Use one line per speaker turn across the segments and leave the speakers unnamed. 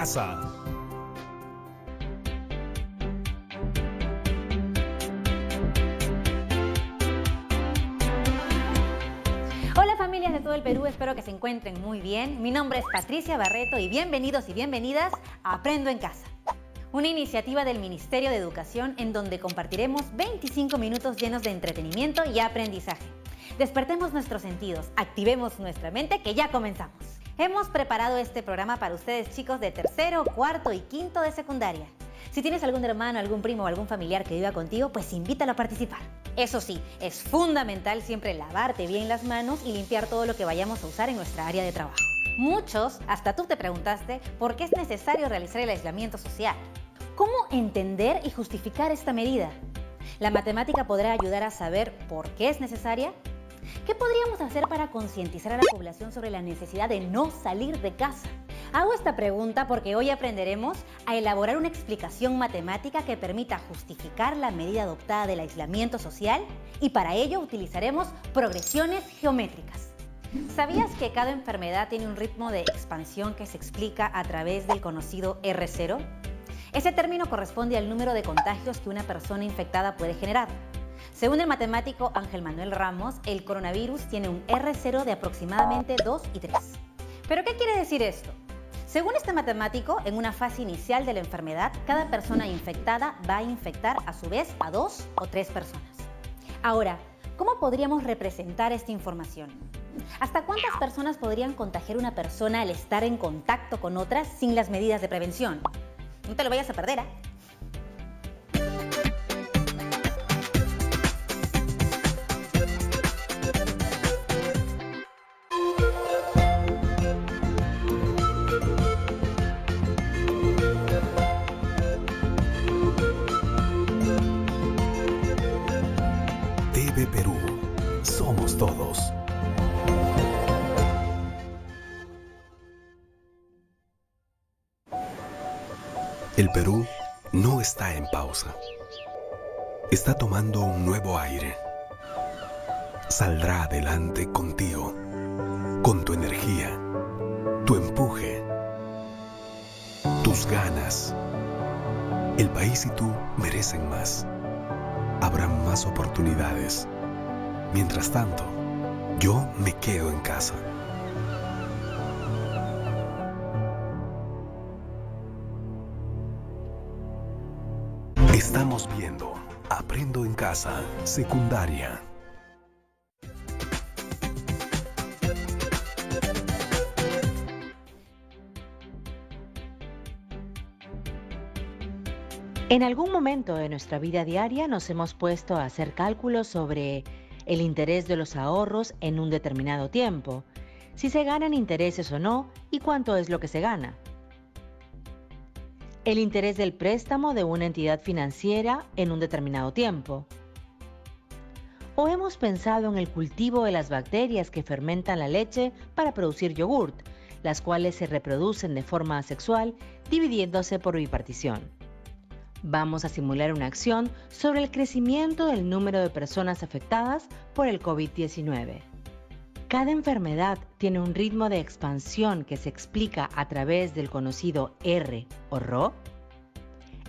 casa.
Hola familias de todo el Perú, espero que se encuentren muy bien. Mi nombre es Patricia Barreto y bienvenidos y bienvenidas a Aprendo en Casa. Una iniciativa del Ministerio de Educación en donde compartiremos 25 minutos llenos de entretenimiento y aprendizaje. Despertemos nuestros sentidos, activemos nuestra mente que ya comenzamos. Hemos preparado este programa para ustedes chicos de tercero, cuarto y quinto de secundaria. Si tienes algún hermano, algún primo o algún familiar que viva contigo, pues invítalo a participar. Eso sí, es fundamental siempre lavarte bien las manos y limpiar todo lo que vayamos a usar en nuestra área de trabajo. Muchos, hasta tú te preguntaste, ¿por qué es necesario realizar el aislamiento social? ¿Cómo entender y justificar esta medida? ¿La matemática podrá ayudar a saber por qué es necesaria? ¿Qué podríamos hacer para concientizar a la población sobre la necesidad de no salir de casa? Hago esta pregunta porque hoy aprenderemos a elaborar una explicación matemática que permita justificar la medida adoptada del aislamiento social y para ello utilizaremos progresiones geométricas. ¿Sabías que cada enfermedad tiene un ritmo de expansión que se explica a través del conocido R0? Ese término corresponde al número de contagios que una persona infectada puede generar. Según el matemático Ángel Manuel Ramos, el coronavirus tiene un R0 de aproximadamente 2 y 3. ¿Pero qué quiere decir esto? Según este matemático, en una fase inicial de la enfermedad, cada persona infectada va a infectar a su vez a 2 o 3 personas. Ahora, ¿cómo podríamos representar esta información? ¿Hasta cuántas personas podrían contagiar una persona al estar en contacto con otras sin las medidas de prevención? No te lo vayas a perder, ¿eh?
TV Perú. Somos todos. El Perú no está en pausa. Está tomando un nuevo aire. Saldrá adelante contigo, con tu energía, tu empuje, tus ganas. El país y tú merecen más. Habrá más oportunidades. Mientras tanto, yo me quedo en casa. Estamos viendo Aprendo en Casa, secundaria.
En algún momento de nuestra vida diaria nos hemos puesto a hacer cálculos sobre el interés de los ahorros en un determinado tiempo, si se ganan intereses o no y cuánto es lo que se gana. El interés del préstamo de una entidad financiera en un determinado tiempo. O hemos pensado en el cultivo de las bacterias que fermentan la leche para producir yogurt, las cuales se reproducen de forma asexual, dividiéndose por bipartición. Vamos a simular una acción sobre el crecimiento del número de personas afectadas por el COVID-19. Cada enfermedad tiene un ritmo de expansión que se explica a través del conocido R o Rho.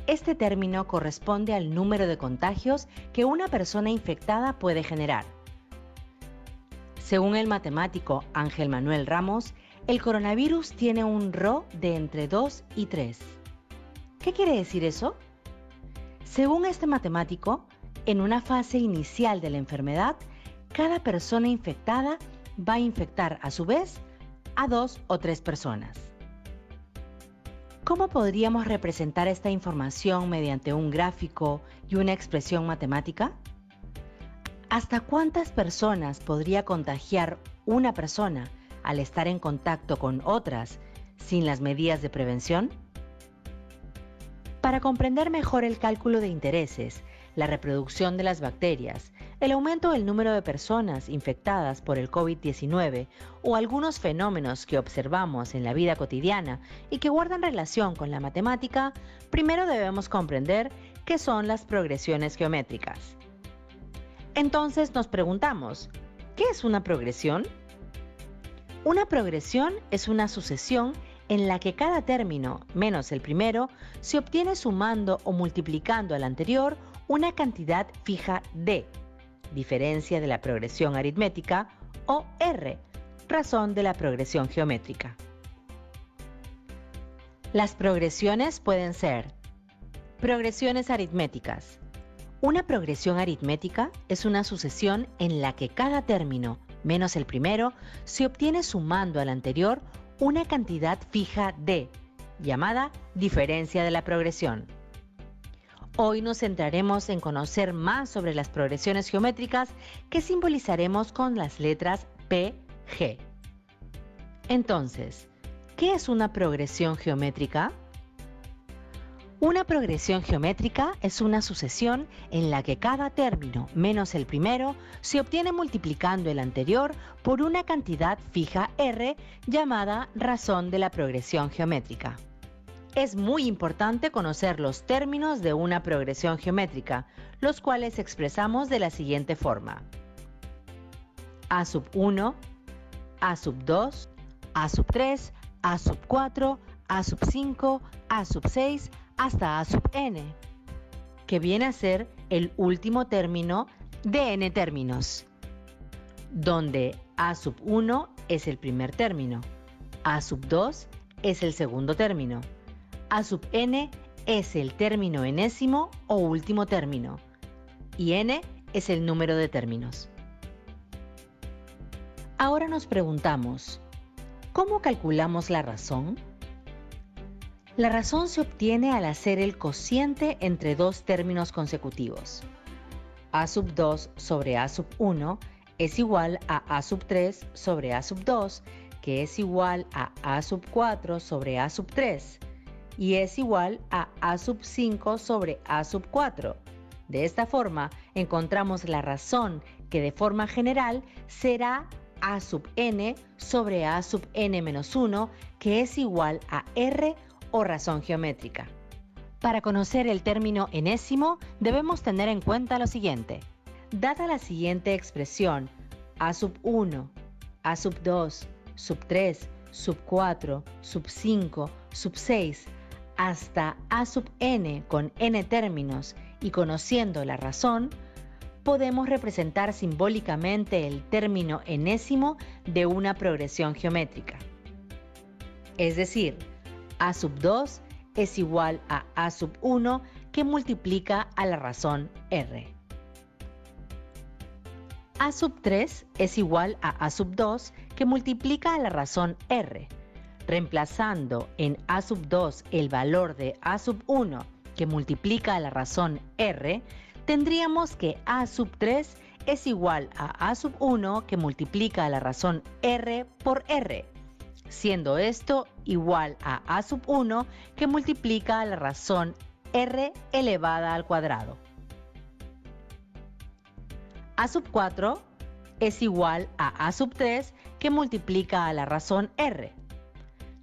Este término corresponde al número de contagios que una persona infectada puede generar. Según el matemático Ángel Manuel Ramos, el coronavirus tiene un Rho de entre 2 y 3. ¿Qué quiere decir eso? Según este matemático, en una fase inicial de la enfermedad, cada persona infectada va a infectar a su vez a 2 o 3 personas. ¿Cómo podríamos representar esta información mediante un gráfico y una expresión matemática? ¿Hasta cuántas personas podría contagiar una persona al estar en contacto con otras sin las medidas de prevención? Para comprender mejor el cálculo de intereses, la reproducción de las bacterias, el aumento del número de personas infectadas por el COVID-19 o algunos fenómenos que observamos en la vida cotidiana y que guardan relación con la matemática, primero debemos comprender qué son las progresiones geométricas. Entonces nos preguntamos, ¿qué es una progresión? Una progresión es una sucesión en la que cada término menos el primero se obtiene sumando o multiplicando al anterior una cantidad fija d, diferencia de la progresión aritmética, o r, razón de la progresión geométrica. Las progresiones pueden ser progresiones aritméticas. Una progresión aritmética es una sucesión en la que cada término menos el primero se obtiene sumando al anterior una cantidad fija d, llamada diferencia de la progresión. Hoy nos centraremos en conocer más sobre las progresiones geométricas que simbolizaremos con las letras P, G. Entonces, ¿qué es una progresión geométrica? Una progresión geométrica es una sucesión en la que cada término menos el primero se obtiene multiplicando el anterior por una cantidad fija r llamada razón de la progresión geométrica. Es muy importante conocer los términos de una progresión geométrica, los cuales expresamos de la siguiente forma: a sub 1, a sub 2, a sub 3, a sub 4, a sub 5, a sub 6, hasta a sub n, que viene a ser el último término de n términos, donde a sub 1 es el primer término, a sub 2 es el segundo término, a sub n es el término enésimo o último término, y n es el número de términos. Ahora nos preguntamos, ¿cómo calculamos la razón? La razón se obtiene al hacer el cociente entre dos términos consecutivos. A sub 2 sobre A sub 1 es igual a A sub 3 sobre A sub 2, que es igual a A sub 4 sobre A sub 3, y es igual a A sub 5 sobre A sub 4. De esta forma, encontramos la razón que de forma general será A sub n sobre A sub n menos 1, que es igual a r o razón geométrica. Para conocer el término enésimo, debemos tener en cuenta lo siguiente. Dada la siguiente expresión, a sub 1, a sub 2, sub 3, sub 4, sub 5, sub 6, hasta a sub n con n términos y conociendo la razón, podemos representar simbólicamente el término enésimo de una progresión geométrica. Es decir, a sub 2 es igual a A sub 1 que multiplica a la razón r. A sub 3 es igual a A sub 2 que multiplica a la razón r. Reemplazando en A sub 2 el valor de A sub 1 que multiplica a la razón r, tendríamos que A sub 3 es igual a A sub 1 que multiplica a la razón r por r, siendo esto igual a A sub 1 que multiplica a la razón r elevada al cuadrado. A sub 4 es igual a A sub 3 que multiplica a la razón r.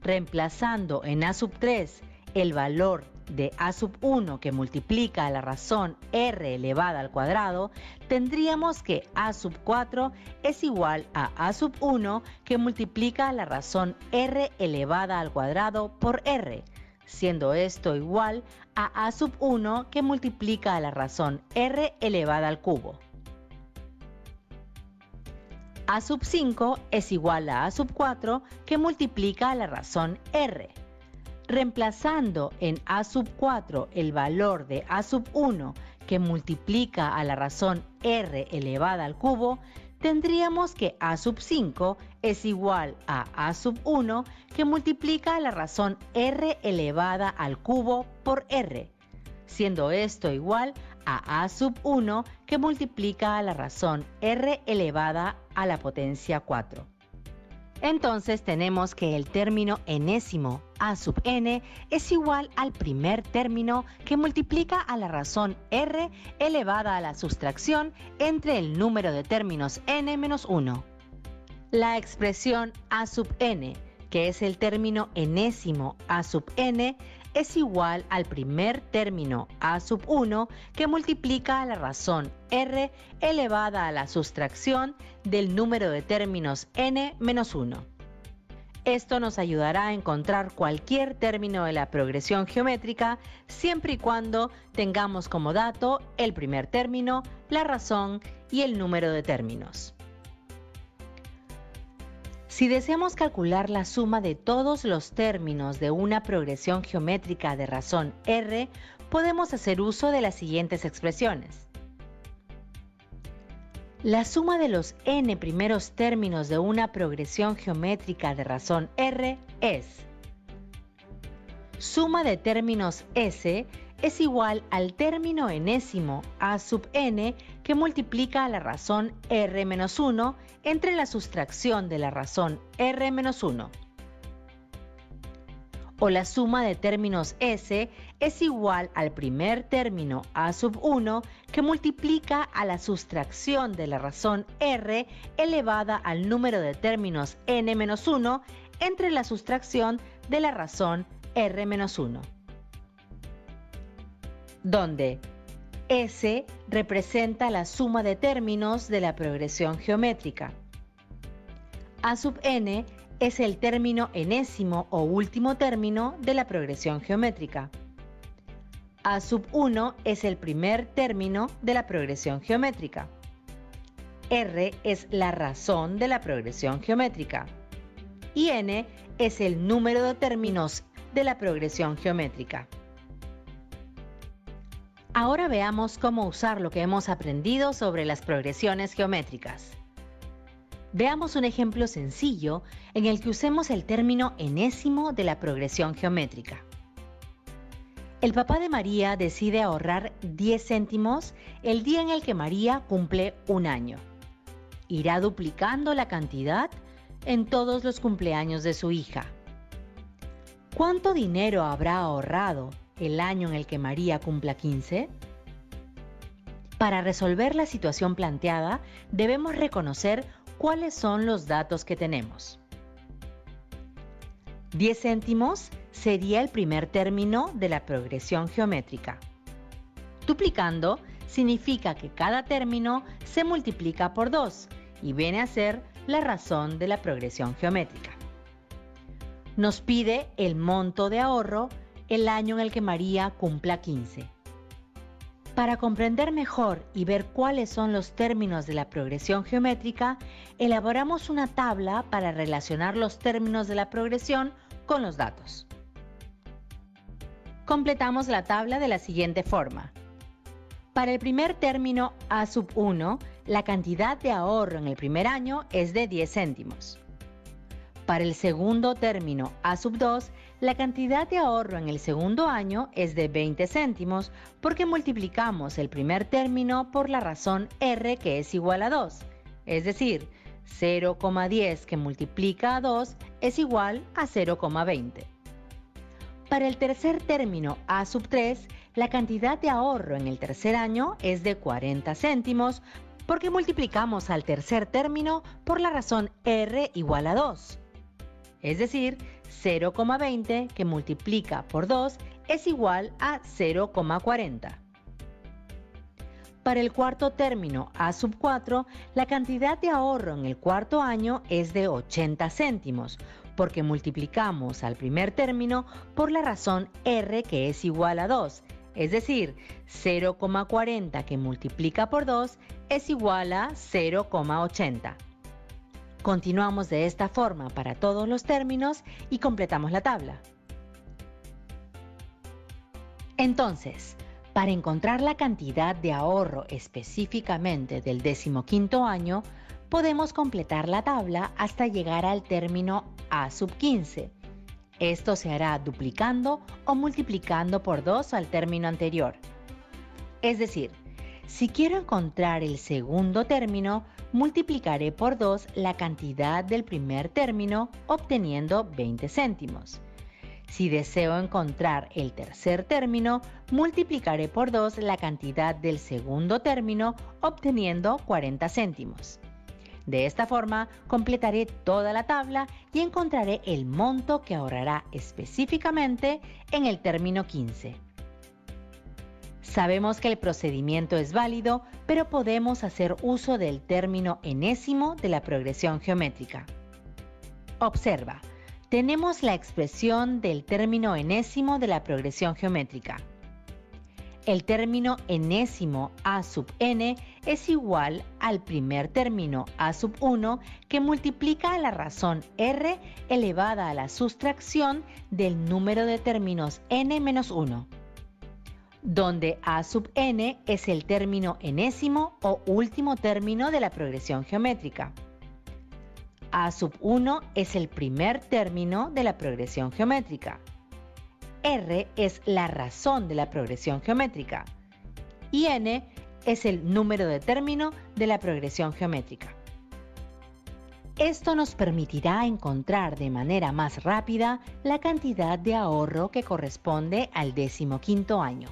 Reemplazando en A sub 3 el valor de A sub 1 que multiplica a la razón r elevada al cuadrado, tendríamos que A sub 4 es igual a A sub 1 que multiplica a la razón r elevada al cuadrado por r, siendo esto igual a A sub 1 que multiplica a la razón r elevada al cubo. A sub 5 es igual a A sub 4 que multiplica a la razón r. Reemplazando en A sub 4 el valor de A sub 1 que multiplica a la razón r elevada al cubo, tendríamos que A sub 5 es igual a A sub 1 que multiplica a la razón r elevada al cubo por r, siendo esto igual a A sub 1 que multiplica a la razón r elevada a la potencia 4. Entonces tenemos que el término enésimo A sub n es igual al primer término que multiplica a la razón r elevada a la sustracción entre el número de términos n menos 1. La expresión A sub n, que es el término enésimo A sub n, es igual al primer término A sub 1 que multiplica a la razón r elevada a la sustracción del número de términos n menos 1. Esto nos ayudará a encontrar cualquier término de la progresión geométrica siempre y cuando tengamos como dato el primer término, la razón y el número de términos. Si deseamos calcular la suma de todos los términos de una progresión geométrica de razón R, podemos hacer uso de las siguientes expresiones. La suma de los n primeros términos de una progresión geométrica de razón R es: suma de términos S es igual al término enésimo a sub n que multiplica a la razón R-1 entre la sustracción de la razón R-1. O la suma de términos S es igual al primer término a sub 1 que multiplica a la sustracción de la razón R elevada al número de términos n-1 entre la sustracción de la razón R-1. Donde S representa la suma de términos de la progresión geométrica. A sub n es el término enésimo o último término de la progresión geométrica. A sub 1 es el primer término de la progresión geométrica. R es la razón de la progresión geométrica. Y n es el número de términos de la progresión geométrica. Ahora veamos cómo usar lo que hemos aprendido sobre las progresiones geométricas. Veamos un ejemplo sencillo en el que usemos el término enésimo de la progresión geométrica. El papá de María decide ahorrar 10 céntimos el día en el que María cumple un año. Irá duplicando la cantidad en todos los cumpleaños de su hija. ¿Cuánto dinero habrá ahorrado el año en el que María cumpla 15? Para resolver la situación planteada, debemos reconocer cuáles son los datos que tenemos. 10 céntimos sería el primer término de la progresión geométrica. Duplicando significa que cada término se multiplica por 2 y viene a ser la razón de la progresión geométrica. Nos pide el monto de ahorro el año en el que María cumpla 15. Para comprender mejor y ver cuáles son los términos de la progresión geométrica, elaboramos una tabla para relacionar los términos de la progresión con los datos. Completamos la tabla de la siguiente forma. Para el primer término A sub 1, la cantidad de ahorro en el primer año es de 10 céntimos. Para el segundo término A sub 2, la cantidad de ahorro en el segundo año es de 20 céntimos porque multiplicamos el primer término por la razón R que es igual a 2, es decir, 0,10 que multiplica a 2 es igual a 0,20. Para el tercer término A sub 3, la cantidad de ahorro en el tercer año es de 40 céntimos porque multiplicamos al tercer término por la razón R igual a 2. Es decir, 0,20 que multiplica por 2 es igual a 0,40. Para el cuarto término A sub 4, la cantidad de ahorro en el cuarto año es de 80 céntimos, porque multiplicamos al primer término por la razón R que es igual a 2, es decir, 0,40 que multiplica por 2 es igual a 0,80. Continuamos de esta forma para todos los términos y completamos la tabla. Entonces, para encontrar la cantidad de ahorro específicamente del 15º año, podemos completar la tabla hasta llegar al término A sub 15. Esto se hará duplicando o multiplicando por 2 al término anterior. Es decir, si quiero encontrar el segundo término, multiplicaré por 2 la cantidad del primer término, obteniendo 20 céntimos. Si deseo encontrar el tercer término, multiplicaré por 2 la cantidad del segundo término, obteniendo 40 céntimos. De esta forma, completaré toda la tabla y encontraré el monto que ahorrará específicamente en el término 15. Sabemos que el procedimiento es válido, pero podemos hacer uso del término enésimo de la progresión geométrica. Observa, tenemos la expresión del término enésimo de la progresión geométrica. El término enésimo a sub n es igual al primer término a sub 1 que multiplica a la razón r elevada a la sustracción del número de términos n menos 1, donde a sub n es el término enésimo o último término de la progresión geométrica. A sub 1 es el primer término de la progresión geométrica. R es la razón de la progresión geométrica y n es el número de término de la progresión geométrica. Esto nos permitirá encontrar de manera más rápida la cantidad de ahorro que corresponde al 15º año.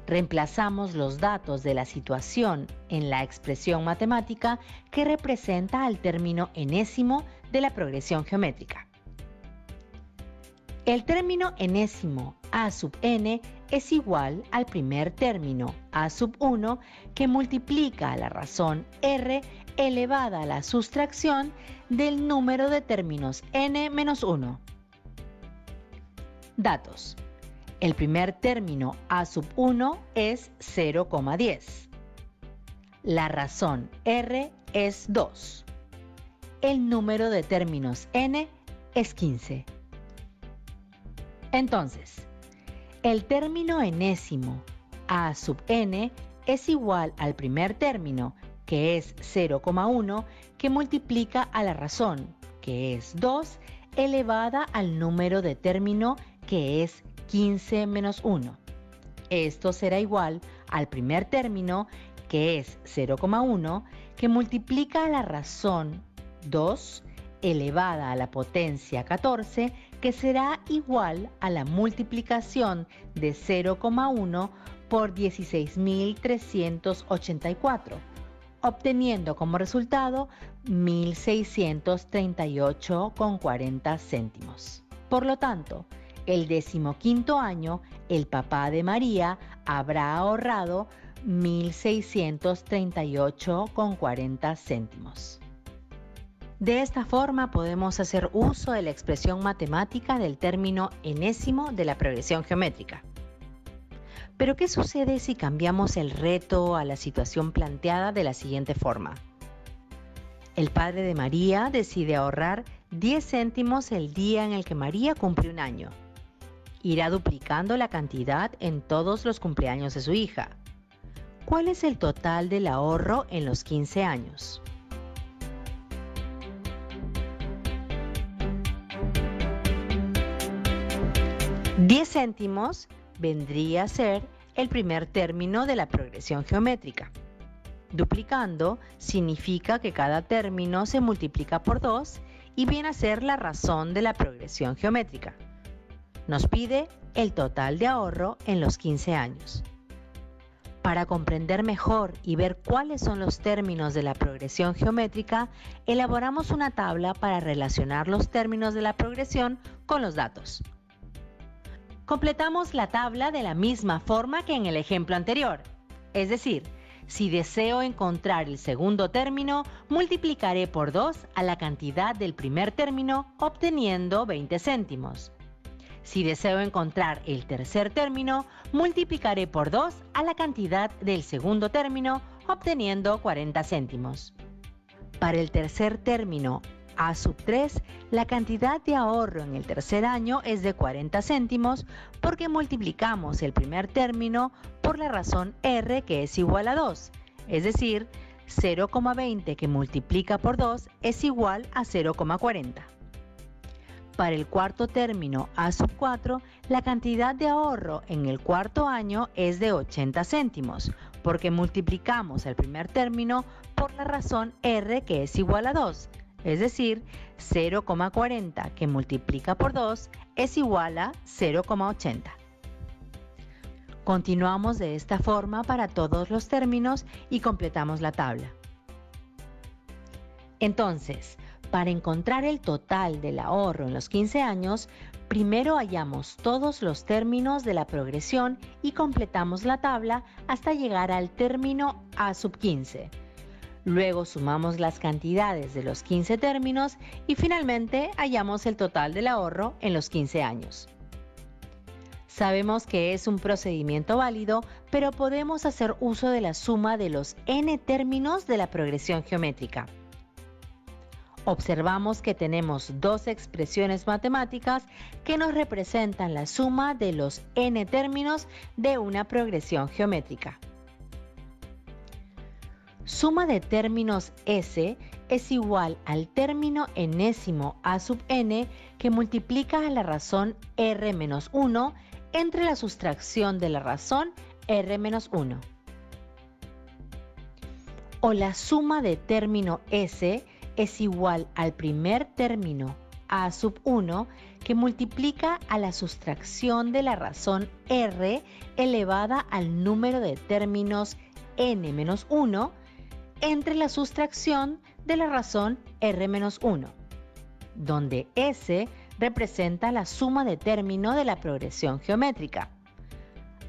Reemplazamos los datos de la situación en la expresión matemática que representa al término enésimo de la progresión geométrica. El término enésimo a sub n es igual al primer término a sub 1 que multiplica a la razón r elevada a la sustracción del número de términos n menos 1. Datos. El primer término a sub 1 es 0,10. La razón r es 2. El número de términos n es 15. Entonces, el término enésimo a sub n es igual al primer término, que es 0,1, que multiplica a la razón, que es 2, elevada al número de término, que es 15 menos 1. Esto será igual al primer término, que es 0,1, que multiplica a la razón 2, elevada a la potencia 14, que será igual a la multiplicación de 0,1 por 16.384, obteniendo como resultado 1.638,40 céntimos. Por lo tanto, el 15º año, el papá de María habrá ahorrado 1.638,40 céntimos. De esta forma podemos hacer uso de la expresión matemática del término enésimo de la progresión geométrica. Pero ¿qué sucede si cambiamos el reto a la situación planteada de la siguiente forma? El padre de María decide ahorrar 10 céntimos el día en el que María cumple un año. Irá duplicando la cantidad en todos los cumpleaños de su hija. ¿Cuál es el total del ahorro en los 15 años? $10 céntimos vendría a ser el primer término de la progresión geométrica. Duplicando significa que cada término se multiplica por 2 y viene a ser la razón de la progresión geométrica. Nos pide el total de ahorro en los 15 años. Para comprender mejor y ver cuáles son los términos de la progresión geométrica, elaboramos una tabla para relacionar los términos de la progresión con los datos. Completamos la tabla de la misma forma que en el ejemplo anterior. Es decir, si deseo encontrar el segundo término, multiplicaré por 2 a la cantidad del primer término, obteniendo 20 céntimos. Si deseo encontrar el tercer término, multiplicaré por 2 a la cantidad del segundo término, obteniendo 40 céntimos. Para el tercer término, a sub 3, la cantidad de ahorro en el tercer año es de 40 céntimos porque multiplicamos el primer término por la razón r, que es igual a 2, es decir, 0,20 que multiplica por 2 es igual a 0,40. Para el cuarto término a sub 4, la cantidad de ahorro en el cuarto año es de 80 céntimos, porque multiplicamos el primer término por la razón r, que es igual a 2, es decir, 0,40 que multiplica por 2 es igual a 0,80. Continuamos de esta forma para todos los términos y completamos la tabla. Entonces, para encontrar el total del ahorro en los 15 años, primero hallamos todos los términos de la progresión y completamos la tabla hasta llegar al término a sub 15. Luego sumamos las cantidades de los 15 términos y finalmente hallamos el total del ahorro en los 15 años. Sabemos que es un procedimiento válido, pero podemos hacer uso de la suma de los n términos de la progresión geométrica. Observamos que tenemos dos expresiones matemáticas que nos representan la suma de los n términos de una progresión geométrica. Suma de términos S es igual al término enésimo a sub n que multiplica a la razón r menos 1 entre la sustracción de la razón r menos 1. O la suma de término S es igual al primer término a sub 1 que multiplica a la sustracción de la razón r elevada al número de términos n menos 1 entre la sustracción de la razón r menos 1, donde S representa la suma de término de la progresión geométrica.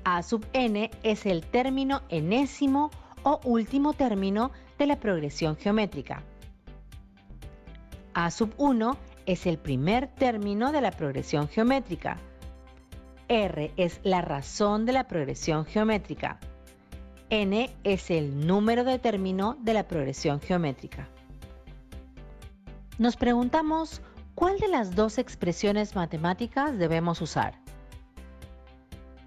A sub n es el término enésimo o último término de la progresión geométrica. A sub 1 es el primer término de la progresión geométrica. R es la razón de la progresión geométrica. N es el número de término de la progresión geométrica. Nos preguntamos, ¿cuál de las dos expresiones matemáticas debemos usar?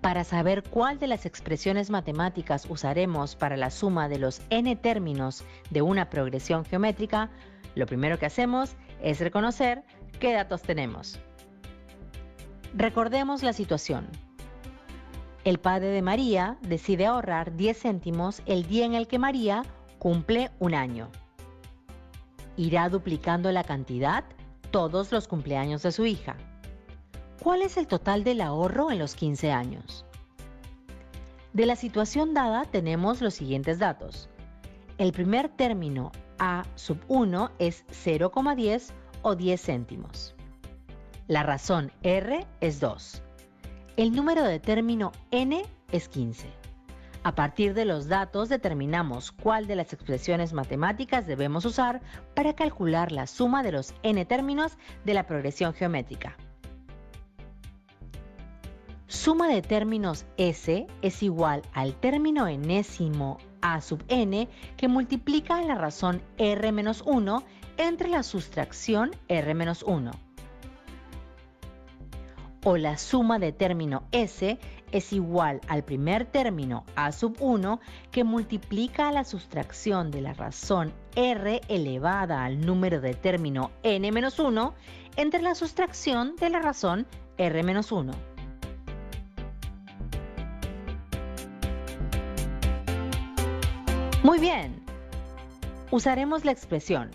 Para saber cuál de las expresiones matemáticas usaremos para la suma de los n términos de una progresión geométrica, lo primero que hacemos es reconocer qué datos tenemos. Recordemos la situación. El padre de María decide ahorrar 10 céntimos el día en el que María cumple un año. Irá duplicando la cantidad todos los cumpleaños de su hija. ¿Cuál es el total del ahorro en los 15 años? De la situación dada tenemos los siguientes datos. El primer término a sub 1 es 0,10 o 10 céntimos. La razón r es 2. El número de término n es 15. A partir de los datos determinamos cuál de las expresiones matemáticas debemos usar para calcular la suma de los n términos de la progresión geométrica. Suma de términos S es igual al término enésimo a sub n que multiplica a la razón r menos 1 entre la sustracción r menos 1. O la suma de término S es igual al primer término a sub 1 que multiplica a la sustracción de la razón r elevada al número de término n menos 1 entre la sustracción de la razón r menos 1. Muy bien, usaremos la expresión.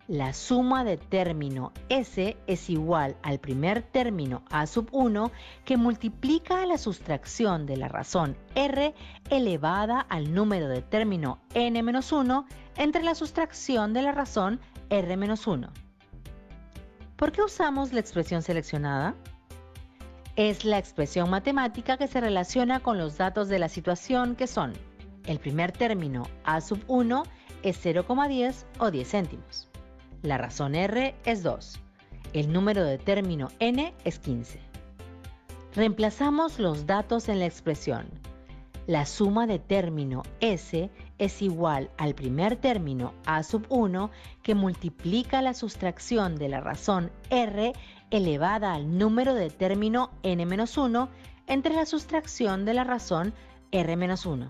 La suma de término S es igual al primer término a sub 1 que multiplica a la sustracción de la razón r elevada al número de término n menos 1 entre la sustracción de la razón r menos 1. ¿Por qué usamos la expresión seleccionada? Es la expresión matemática que se relaciona con los datos de la situación que son: el primer término a sub 1 es 0,10 o 10 céntimos. La razón r es 2. El número de término n es 15. Reemplazamos los datos en la expresión. La suma de término S es igual al primer término a sub 1 que multiplica la sustracción de la razón r elevada al número de término n menos 1 entre la sustracción de la razón r menos 1.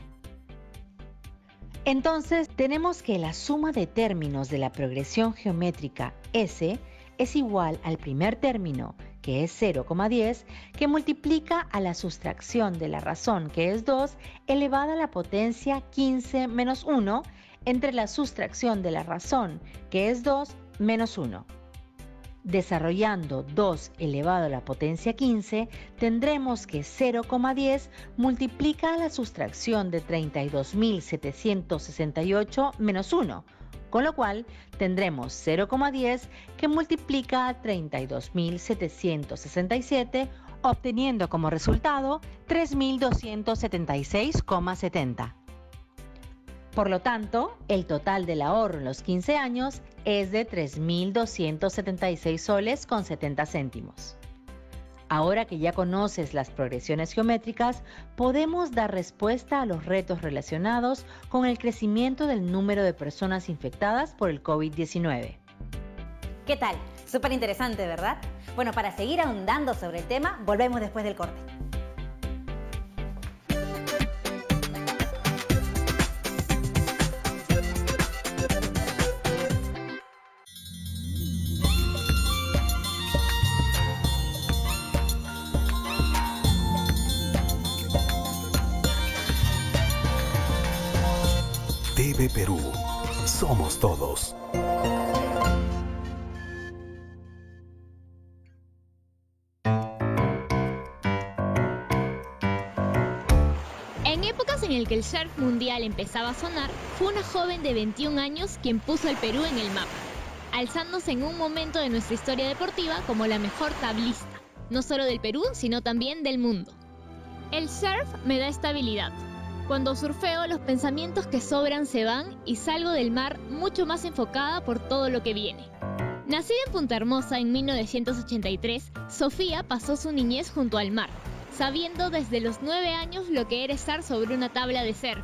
Entonces, tenemos que la suma de términos de la progresión geométrica S es igual al primer término, que es 0,10, que multiplica a la sustracción de la razón, que es 2, elevada a la potencia 15 menos 1, entre la sustracción de la razón, que es 2, menos 1. Desarrollando 2 elevado a la potencia 15, tendremos que 0,10 multiplica a la sustracción de 32.768 menos 1, con lo cual tendremos 0,10 que multiplica a 32.767, obteniendo como resultado 3.276,70. Por lo tanto, el total del ahorro en los 15 años es de 3.276 soles con 70 céntimos. Ahora que ya conoces las progresiones geométricas, podemos dar respuesta a los retos relacionados con el crecimiento del número de personas infectadas por el COVID-19.
¿Qué tal? Súper interesante, ¿verdad? Bueno, para seguir ahondando sobre el tema, volvemos después del corte.
TV Perú. Somos todos.
En épocas en el que el surf mundial empezaba a sonar, fue una joven de 21 años quien puso al Perú en el mapa, alzándose en un momento de nuestra historia deportiva como la mejor tablista, no solo del Perú, sino también del mundo. El surf me da estabilidad. Cuando surfeo, los pensamientos que sobran se van y salgo del mar mucho más enfocada por todo lo que viene. Nacida en Punta Hermosa en 1983, Sofía pasó su niñez junto al mar, sabiendo desde los 9 años lo que era estar sobre una tabla de surf.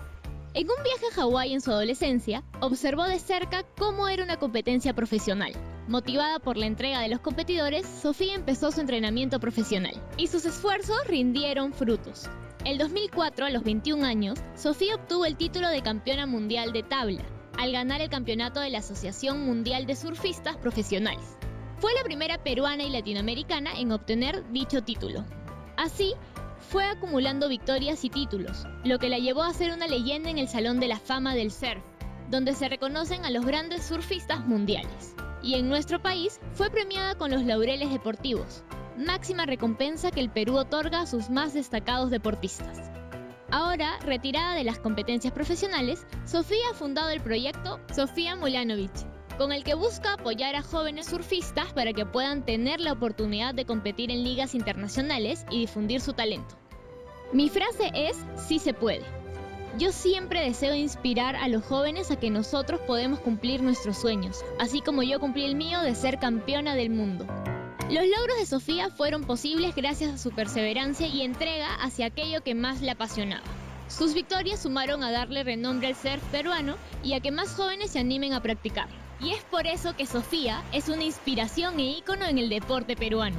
En un viaje a Hawái en su adolescencia, observó de cerca cómo era una competencia profesional. Motivada por la entrega de los competidores, Sofía empezó su entrenamiento profesional y sus esfuerzos rindieron frutos. El 2004, a los 21 años, Sofía obtuvo el título de campeona mundial de tabla, al ganar el campeonato de la Asociación Mundial de Surfistas Profesionales. Fue la primera peruana y latinoamericana en obtener dicho título. Así, fue acumulando victorias y títulos, lo que la llevó a ser una leyenda en el Salón de la Fama del Surf, donde se reconocen a los grandes surfistas mundiales. Y en nuestro país, fue premiada con los Laureles Deportivos, máxima recompensa que el Perú otorga a sus más destacados deportistas. Ahora, retirada de las competencias profesionales, Sofía ha fundado el proyecto Sofía Mulanovich, con el que busca apoyar a jóvenes surfistas para que puedan tener la oportunidad de competir en ligas internacionales y difundir su talento. Mi frase es: sí se puede. Yo siempre deseo inspirar a los jóvenes a que nosotros podemos cumplir nuestros sueños, así como yo cumplí el mío de ser campeona del mundo. Los logros de Sofía fueron posibles gracias a su perseverancia y entrega hacia aquello que más la apasionaba. Sus victorias sumaron a darle renombre al surf peruano y a que más jóvenes se animen a practicar. Y es por eso que Sofía es una inspiración e ícono en el deporte peruano.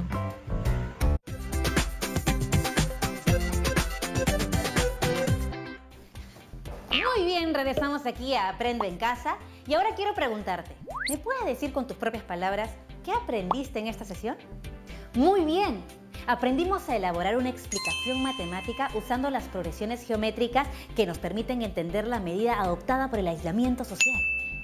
Muy bien, regresamos aquí a Aprendo en Casa y ahora quiero preguntarte, ¿me puedes decir con tus propias palabras qué aprendiste en esta sesión? Muy bien, aprendimos a elaborar una explicación matemática usando las progresiones geométricas que nos permiten entender la medida adoptada por el aislamiento social.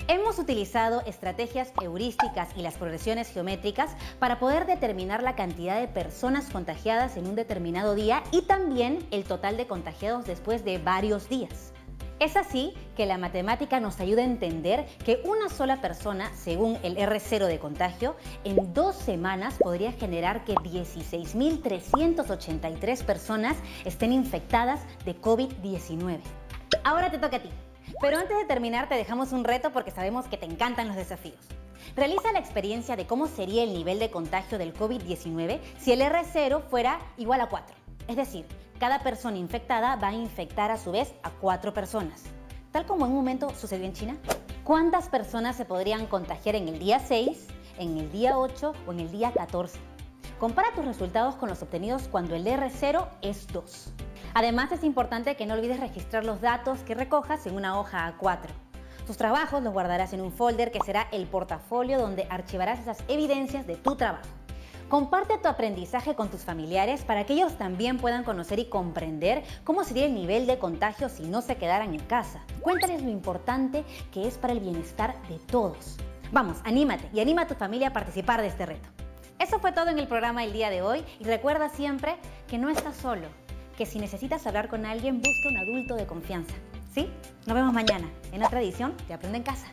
Hemos utilizado estrategias heurísticas y las progresiones geométricas para poder determinar la cantidad de personas contagiadas en un determinado día y también el total de contagiados después de varios días. Es así que la matemática nos ayuda a entender que una sola persona, según el R0 de contagio, en 2 semanas podría generar que 16.383 personas estén infectadas de COVID-19. Ahora te toca a ti. Pero antes de terminar te dejamos un reto porque sabemos que te encantan los desafíos. Realiza la experiencia de cómo sería el nivel de contagio del COVID-19 si el R0 fuera igual a 4. Es decir, cada persona infectada va a infectar a su vez a 4 personas. Tal como en un momento sucedió en China. ¿Cuántas personas se podrían contagiar en el día 6, en el día 8 o en el día 14? Compara tus resultados con los obtenidos cuando el R0 es 2. Además, es importante que no olvides registrar los datos que recojas en una hoja A4. Tus trabajos los guardarás en un folder que será el portafolio donde archivarás esas evidencias de tu trabajo. Comparte tu aprendizaje con tus familiares para que ellos también puedan conocer y comprender cómo sería el nivel de contagio si no se quedaran en casa. Cuéntales lo importante que es para el bienestar de todos. Vamos, anímate y anima a tu familia a participar de este reto. Eso fue todo en el programa del día de hoy y recuerda siempre que no estás solo, que si necesitas hablar con alguien, busca un adulto de confianza. ¿Sí? Nos vemos mañana en otra edición de Aprende en Casa.